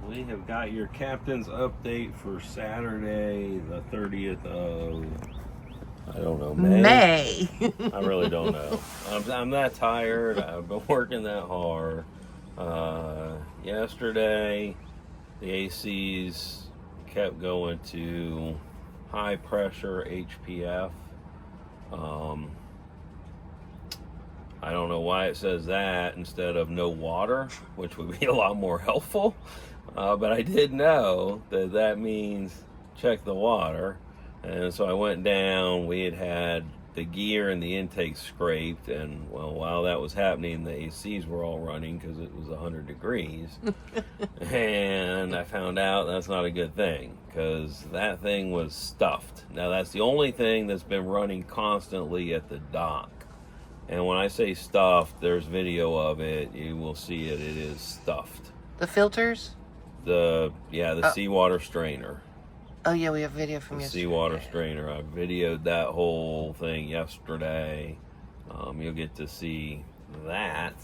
We have got your captain's update for Saturday, the 30th of, I don't know, May. I really don't know. I'm that tired. I've been working that hard. Yesterday, the ACs kept going to high pressure HPF. I don't know why it says that instead of no water, which would be a lot more helpful. But I did know that that means check the water. And so I went down. We had the gear and the intake scraped. And, well, while that was happening, the ACs were all running because it was 100 degrees. And I found out that's not a good thing because that thing was stuffed. Now, that's the only thing that's been running constantly at the dock. And when I say stuffed, there's video of it. You will see it. It is stuffed. The filters? The seawater strainer. Oh, yeah, we have video from yesterday. Seawater strainer. I videoed that whole thing yesterday. You'll get to see that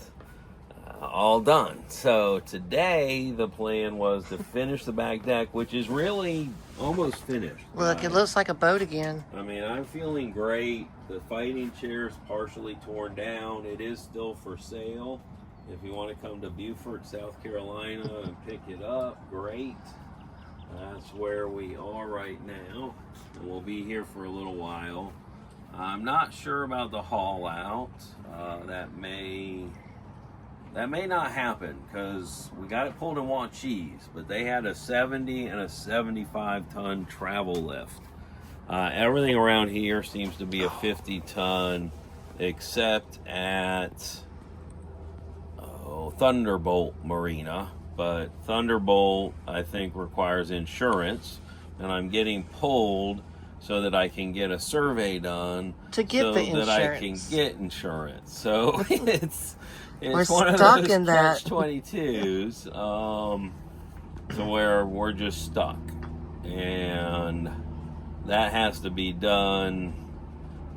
all done. So today, the plan was to finish the back deck, which is really almost finished. Look, it looks like a boat again. I mean, I'm feeling great. The fighting chair's partially torn down. It is still for sale. If you want to come to Beaufort, South Carolina and pick it up, great. That's where we are right now. And we'll be here for a little while. I'm not sure about the haul out. That may not happen because we got it pulled in Wanchese, but they had a 70 and a 75 ton travel lift. Everything around here seems to be a 50 ton except at Thunderbolt Marina, but Thunderbolt I think requires insurance, and I'm getting pulled so that I can get a survey done to get the insurance. That I can get insurance. So it's we're one of stuck those in that catch-22s, to where we're just stuck, and that has to be done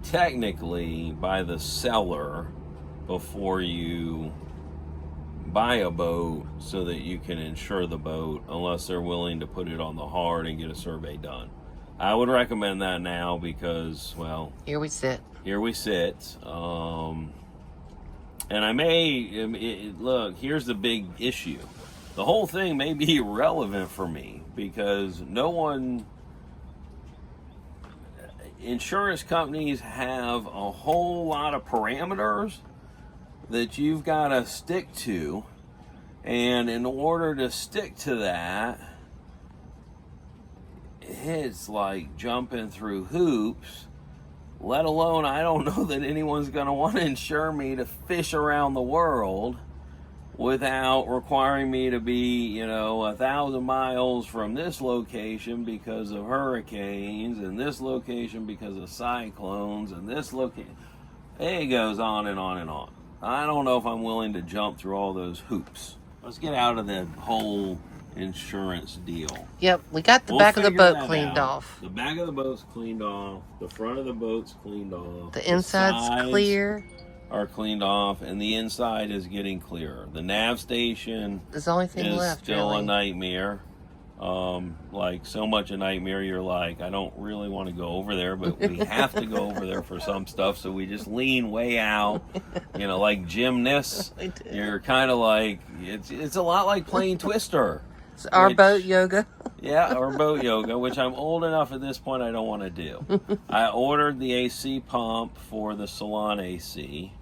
technically by the seller before you buy a boat so that you can insure the boat, unless they're willing to put it on the hard and get a survey done. I would recommend that now because, well, here we sit. And I may, look, here's the big issue. The whole thing may be irrelevant for me because insurance companies have a whole lot of parameters that you've got to stick to. And in order to stick to that, it's like jumping through hoops. Let alone, I don't know that anyone's going to want to insure me to fish around the world without requiring me to be, 1,000 miles from this location because of hurricanes, and this location because of cyclones, and this location. It goes on and on and on. I don't know if I'm willing to jump through all those hoops. Let's get out of the whole insurance deal. Yep, we got the back of the boat cleaned off. The back of the boat's cleaned off. The front of the boat's cleaned off. The inside's clear. Are cleaned off, and the inside is getting clearer. The nav station is the only thing left. Still really a nightmare. Like so much a nightmare. You're like, I don't really want to go over there, but we have to go over there for some stuff. So we just lean way out. Like gymnasts. You're kind of like it's a lot like playing Twister. It's our boat yoga. Yeah, or boat yoga, which I'm old enough at this point I don't want to do. I ordered the AC pump for the salon AC.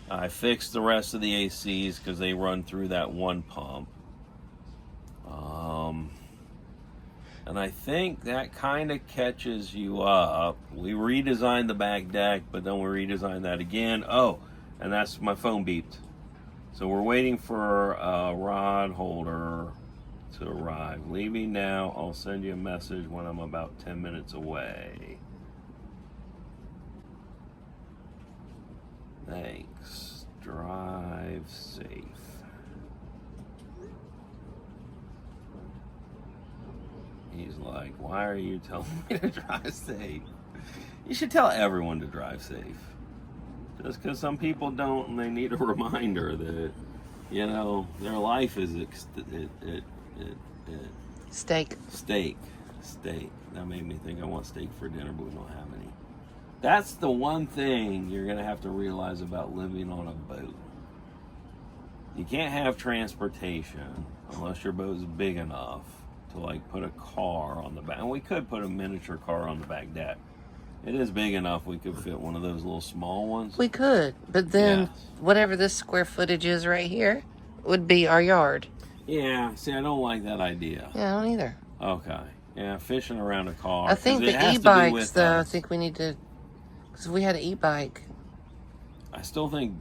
I fixed the rest of the ACs because they run through that one pump. And I think that kind of catches you up. We redesigned the back deck, but then we redesigned that again. Oh, and that's my phone beeped. So we're waiting for a rod holder to arrive. Leaving now. I'll send you a message when I'm about 10 minutes away. Thanks. Drive safe. He's like, why are you telling me to drive safe? You should tell everyone to drive safe. Just because some people don't, and they need a reminder that, their life is Steak. Steak. That made me think I want steak for dinner, but we don't have any. That's the one thing you're going to have to realize about living on a boat. You can't have transportation unless your boat's big enough to like put a car on the back. And we could put a miniature car on the back deck. It is big enough we could fit one of those little small ones. We could, but then Yes. whatever this square footage is right here would be our yard. Yeah, see, I don't like that idea. Yeah, I don't either. Okay. Yeah, fishing around a car. I think the e-bikes, though, I think we need to, because we had an e-bike. I still think,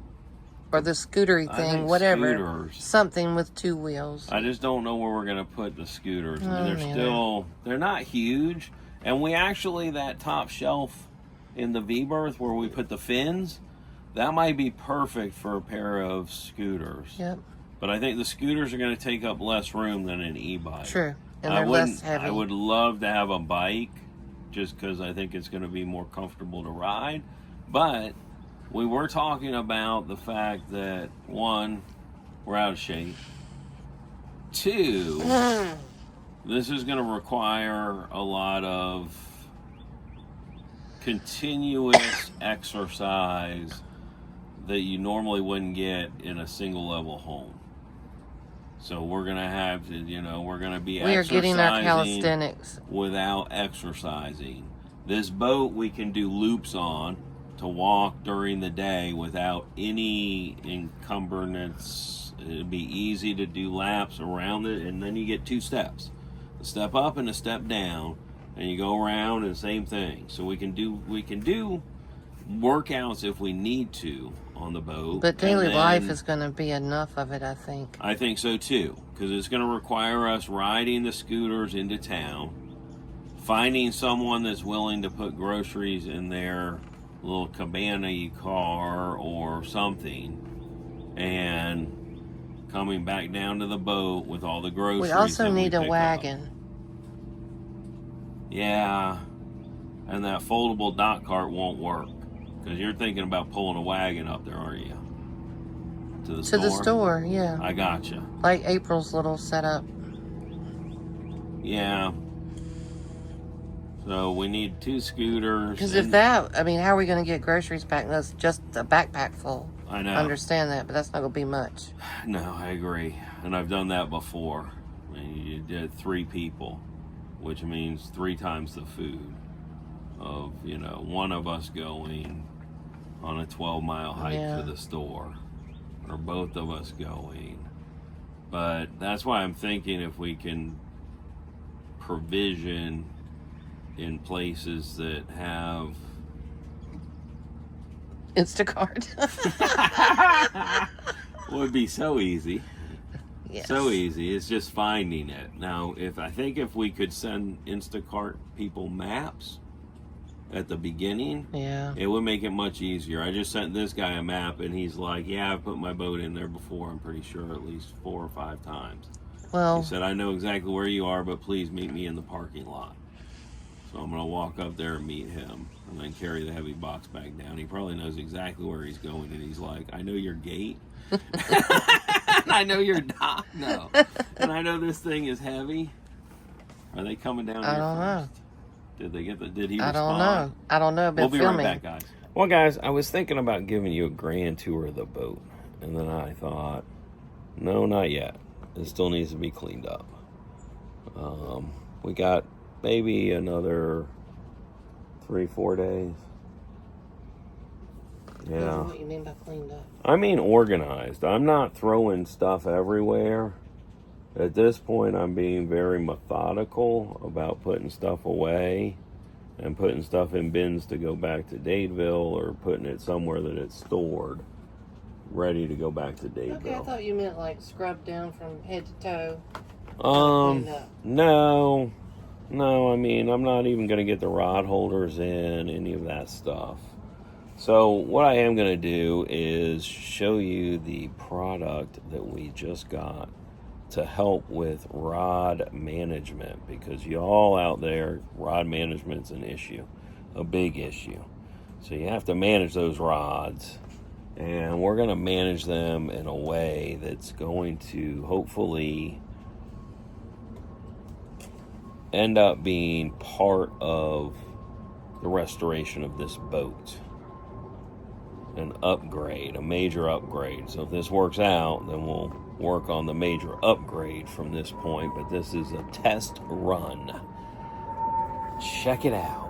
or the scootery I thing, think whatever. scooters. Something with 2 wheels. I just don't know where we're going to put the scooters. I mean, Oh, they're man. still, they're not huge. And we actually, that top shelf in the V-berth where we put the fins, that might be perfect for a pair of scooters. Yep. But I think the scooters are going to take up less room than an e-bike. True. And they're less heavy. I would love to have a bike just because I think it's going to be more comfortable to ride. But we were talking about the fact that, one, we're out of shape. 2, this is going to require a lot of continuous exercise that you normally wouldn't get in a single level home. So we're going to have to, we're going to be we are getting our exercising calisthenics without exercising. This boat we can do loops on to walk during the day without any encumbrance. It'd be easy to do laps around it, and then you get 2 steps. A step up and a step down, and you go around and same thing. So we can do workouts if we need to on the boat. But daily life is going to be enough of it, I think. I think so too, because it's going to require us riding the scooters into town, finding someone that's willing to put groceries in their little cabana car or something, and coming back down to the boat with all the groceries. We also need a pick wagon. up. Yeah, and that foldable dock cart won't work, because you're thinking about pulling a wagon up there, aren't you? To the store? To the store, yeah. I gotcha. Like April's little setup. Yeah. So we need 2 scooters. Because if that, I mean, how are we going to get groceries back? That's just a backpack full. I know. I understand that, but that's not going to be much. No, I agree. And I've done that before. I mean, you did 3 people, which means 3 times the food of, one of us going on a 12-mile hike to the store, or both of us going. But that's why I'm thinking if we can provision in places that have Instacart. would be so easy. Yes. So easy. It's just finding it. Now, if we could send Instacart people maps at the beginning, it would make it much easier. I just sent this guy a map, and he's like, yeah, I've put my boat in there before, I'm pretty sure, at least 4 or 5 times. Well, He said, I know exactly where you are, but please meet me in the parking lot. So I'm going to walk up there and meet him, and then carry the heavy box back down. He probably knows exactly where he's going, and he's like, I know your gate. And I know your dock. No. And I know this thing is heavy. Are they coming down I here don't know. Did he I respond? don't know. I don't know. I've been We'll be filming. right back, guys. Well, guys, I was thinking about giving you a grand tour of the boat. And then I thought, no, not yet. It still needs to be cleaned up. We got maybe another 3-4 days. Yeah. What do you mean by cleaned up? I mean organized. I'm not throwing stuff everywhere. At this point, I'm being very methodical about putting stuff away and putting stuff in bins to go back to Dadeville, or putting it somewhere that it's stored, ready to go back to Dadeville. Okay, I thought you meant like scrubbed down from head to toe. No, I mean, I'm not even going to get the rod holders in, any of that stuff. So what I am going to do is show you the product that we just got to help with rod management, because y'all out there, rod management's an issue, a big issue. So you have to manage those rods, and we're going to manage them in a way that's going to hopefully end up being part of the restoration of this boat. An upgrade, a major upgrade. So if this works out, then we'll work on the major upgrade from this point. But this is a test run. Check it out.